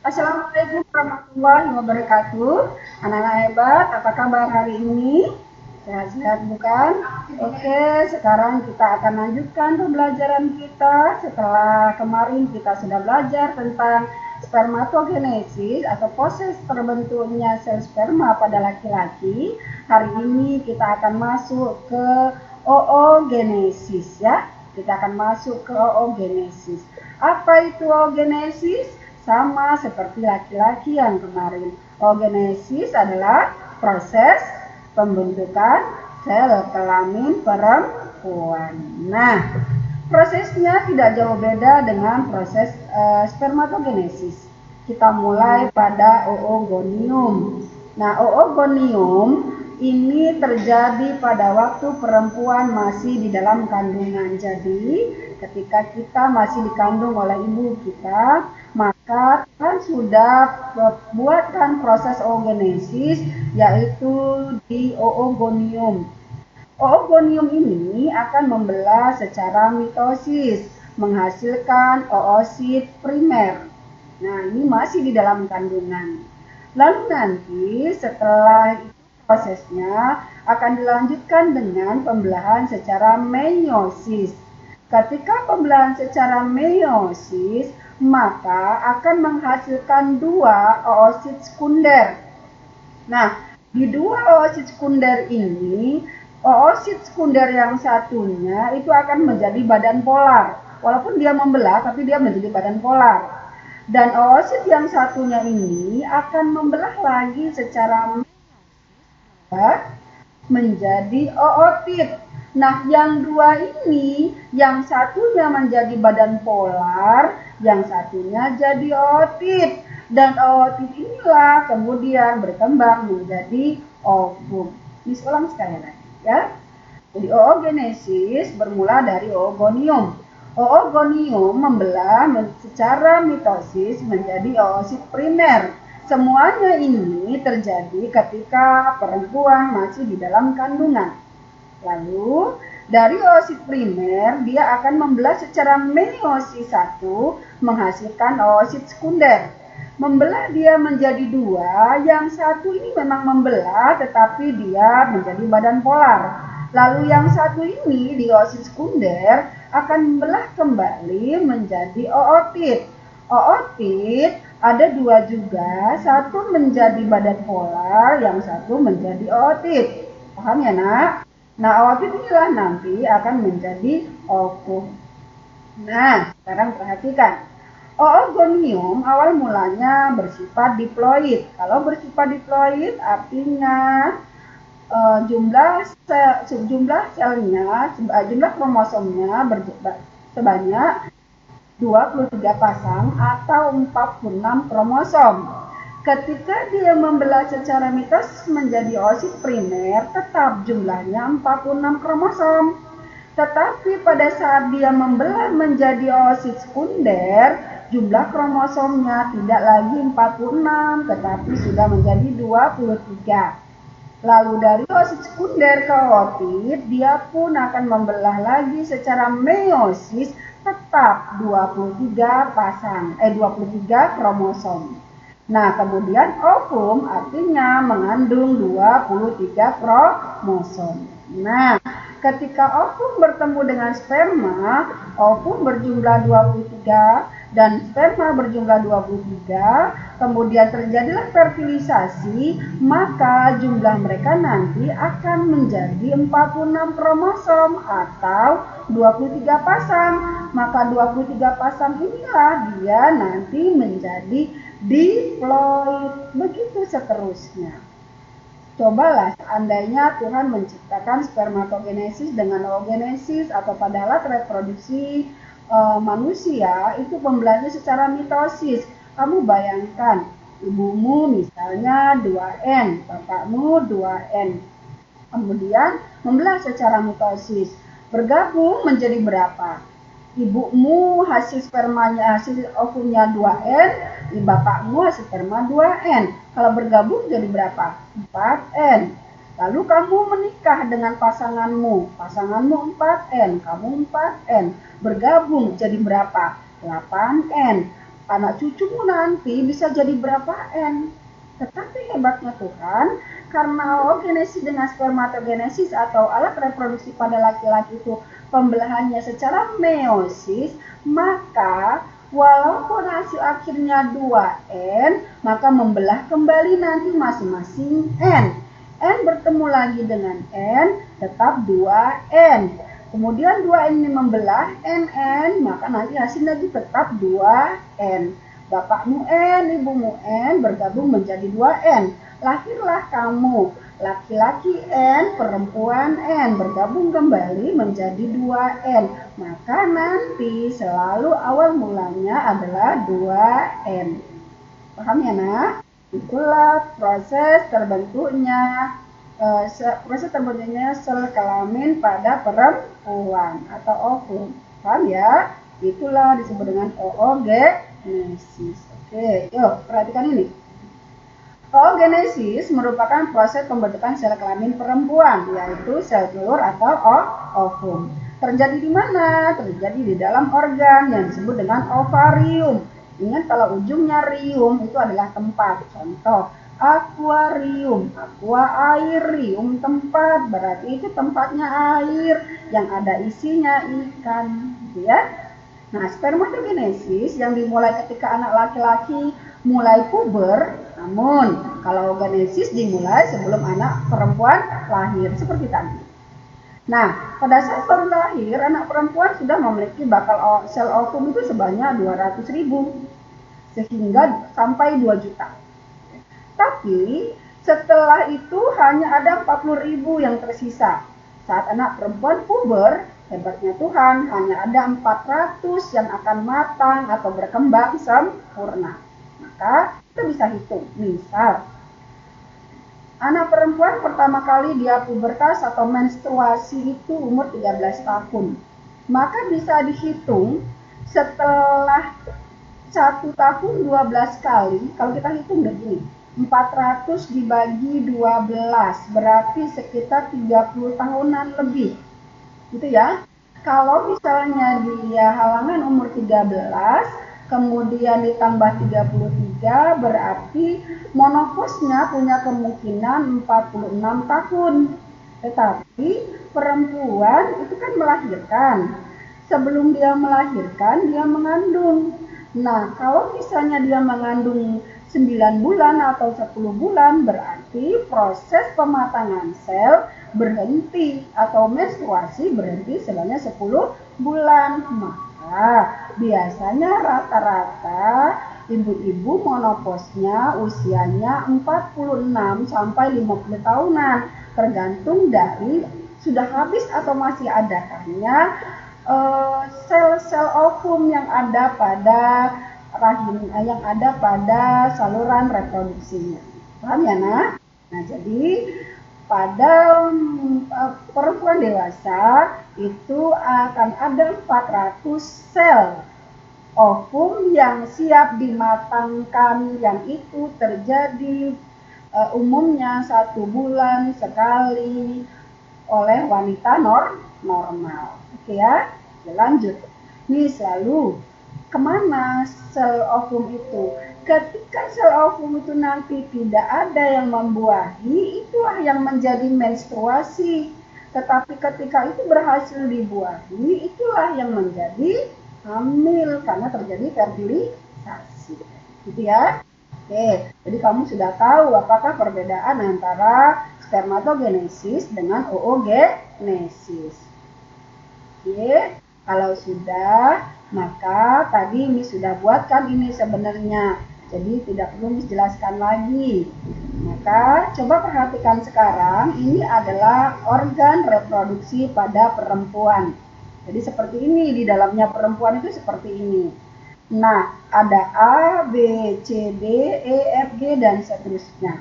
Assalamualaikum warahmatullahi wabarakatuh. Anak-anak hebat, apa kabar hari ini? Sehat-sehat bukan? Oke, sekarang kita akan lanjutkan pembelajaran kita. Setelah kemarin kita sudah belajar tentang spermatogenesis atau proses terbentuknya sel sperma pada laki-laki. Hari ini kita akan masuk ke oogenesis ya. Kita akan masuk ke oogenesis. Apa itu oogenesis? Sama seperti laki-laki yang kemarin. Oogenesis adalah proses pembentukan sel kelamin perempuan. Nah, prosesnya tidak jauh beda dengan proses spermatogenesis. Kita mulai pada oogonium. Nah, oogonium ini terjadi pada waktu perempuan masih di dalam kandungan. Jadi, ketika kita masih dikandung oleh ibu kita, maka kan sudah buatkan proses oogenesis yaitu di oogonium. Oogonium ini akan membelah secara mitosis, menghasilkan oosit primer. Nah, ini masih di dalam kandungan. Lalu nanti setelah prosesnya akan dilanjutkan dengan pembelahan secara meiosis. Ketika pembelahan secara meiosis, maka akan menghasilkan dua oosit sekunder. Nah, di dua oosit sekunder ini, oosit sekunder yang satunya itu akan menjadi badan polar. Walaupun dia membelah, tapi dia menjadi badan polar. Dan oosit yang satunya ini akan membelah lagi secara menjadi ootit. Nah, yang dua ini, yang satunya menjadi badan polar, yang satunya jadi ootit. Dan ootit inilah kemudian berkembang menjadi ovum. Ini ulang sekali lagi ya. Jadi oogenesis bermula dari oogonium. Oogonium membelah secara mitosis menjadi oosit primer. Semuanya ini terjadi ketika perempuan masih di dalam kandungan. Lalu, dari oosit primer, dia akan membelah secara meiosis 1, menghasilkan oosit sekunder. Membelah dia menjadi dua, yang satu ini memang membelah, tetapi dia menjadi badan polar. Lalu yang satu ini, di oosit sekunder, akan membelah kembali menjadi ootit. Ootit ada dua juga, satu menjadi badan polar, yang satu menjadi ootit. Paham ya nak? Nah, ootit inilah nanti akan menjadi ovum. Nah, sekarang perhatikan. Oogonium awal mulanya bersifat diploid. Kalau bersifat diploid artinya jumlah selnya, jumlah kromosomnya sebanyak 23 pasang atau 46 kromosom. Ketika dia membelah secara mitosis menjadi oosit primer, tetap jumlahnya 46 kromosom. Tetapi pada saat dia membelah menjadi oosit sekunder, jumlah kromosomnya tidak lagi 46, tetapi sudah menjadi 23. Lalu dari oosit sekunder ke ootit, dia pun akan membelah lagi secara meiosis tetap 23 kromosom. Nah, kemudian ovum artinya mengandung 23 kromosom. Nah, ketika ovum bertemu dengan sperma, ovum berjumlah 23 dan sperma berjumlah 23, kemudian terjadilah fertilisasi, maka jumlah mereka nanti akan menjadi 46 kromosom atau 23 pasang. Maka 23 pasang inilah dia nanti menjadi diploid, begitu seterusnya. Cobalah seandainya Tuhan menciptakan spermatogenesis dengan oogenesis atau pada alat reproduksi manusia itu pembelahannya secara mitosis. Kamu bayangkan ibumu misalnya 2N, bapakmu 2N. Kemudian membelah secara mitosis. Bergabung menjadi berapa? Ibumu hasil spermanya, hasil ovumnya 2N, bapakmu hasil sperma 2N. Kalau bergabung jadi berapa? 4N. Lalu kamu menikah dengan pasanganmu 4N, kamu 4N. Bergabung jadi berapa? 8N. anak cucumu nanti bisa jadi berapa N. Tetapi hebatnya Tuhan, karena oogenesis dengan spermatogenesis atau alat reproduksi pada laki-laki itu pembelahannya secara meiosis, maka walaupun hasil akhirnya 2N, maka membelah kembali nanti masing-masing N. N bertemu lagi dengan N, tetap 2N. Kemudian 2N ini membelah NN, maka nanti hasilnya tetap 2N. Bapakmu N, ibumu N, bergabung menjadi 2N. Lahirlah kamu, laki-laki N, perempuan N, bergabung kembali menjadi 2N. Maka nanti selalu awal mulanya adalah 2N. Paham ya nak? Itulah proses terbentuknya sel kelamin pada perempuan atau ovum. Paham ya? Itulah disebut dengan oogenesis. Oke, yuk perhatikan ini. Oogenesis merupakan proses pembentukan sel kelamin perempuan, yaitu sel telur atau ovum. Terjadi di mana? Terjadi di dalam organ yang disebut dengan ovarium. Ingat kalau ujungnya rium itu adalah tempat. Contoh, akuarium, aqua airium, tempat, berarti itu tempatnya air yang ada isinya ikan, gitu ya. Nah, spermatogenesis yang dimulai ketika anak laki-laki mulai puber, namun kalau oogenesis dimulai sebelum anak perempuan lahir, seperti tadi. Nah, pada saat baru lahir, anak perempuan sudah memiliki bakal sel ovum itu sebanyak 200.000, sehingga sampai 2 juta. Tapi setelah itu hanya ada 40.000 yang tersisa. Saat anak perempuan puber, hebatnya Tuhan, hanya ada 400 yang akan matang atau berkembang sempurna. Maka kita bisa hitung. Misal, anak perempuan pertama kali dia pubertas atau menstruasi itu umur 13 tahun. Maka bisa dihitung setelah 1 tahun 12 kali, kalau kita hitung begini, 400 dibagi 12, berarti sekitar 30 tahunan lebih. Gitu ya. Kalau misalnya dia halangan umur 13, kemudian ditambah 33, berarti monoposnya punya kemungkinan 46 tahun. Tetapi perempuan itu kan melahirkan. Sebelum dia melahirkan, dia mengandung. Nah, kalau misalnya dia mengandung 9 bulan atau 10 bulan, berarti proses pematangan sel berhenti atau menstruasi berhenti sebanyak 10 bulan. Maka biasanya rata-rata ibu-ibu monoposnya usianya 46 sampai 50 tahunan, tergantung dari sudah habis atau masih adakannya sel-sel ovum yang ada pada rahim, yang ada pada saluran reproduksinya. Paham ya nak? Nah, jadi pada perempuan dewasa itu akan ada 400 sel ovum yang siap dimatangkan, yang itu terjadi umumnya 1 bulan sekali oleh wanita normal. Oke ya, lanjut. Nih selalu kemana sel ovum itu? Ketika sel ovum itu nanti tidak ada yang membuahi, itulah yang menjadi menstruasi. Tetapi ketika itu berhasil dibuahi, itulah yang menjadi hamil karena terjadi fertilisasi. Gitu ya. Oke, jadi kamu sudah tahu apakah perbedaan antara spermatogenesis dengan oogenesis. Oke, kalau sudah, maka tadi Miss sudah buatkan ini sebenarnya. Jadi tidak perlu Miss jelaskan lagi. Maka coba perhatikan sekarang, ini adalah organ reproduksi pada perempuan. Jadi seperti ini, di dalamnya perempuan itu seperti ini. Nah, ada A, B, C, D, E, F, G, dan seterusnya.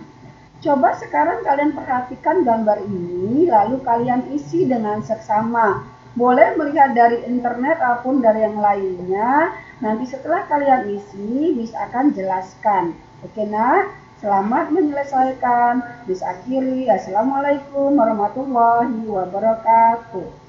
Coba sekarang kalian perhatikan gambar ini, lalu kalian isi dengan seksama. Boleh melihat dari internet ataupun dari yang lainnya. Nanti setelah kalian isi, Miss akan jelaskan. Oke nak? Selamat menyelesaikan. Miss akhiri. Assalamualaikum warahmatullahi wabarakatuh.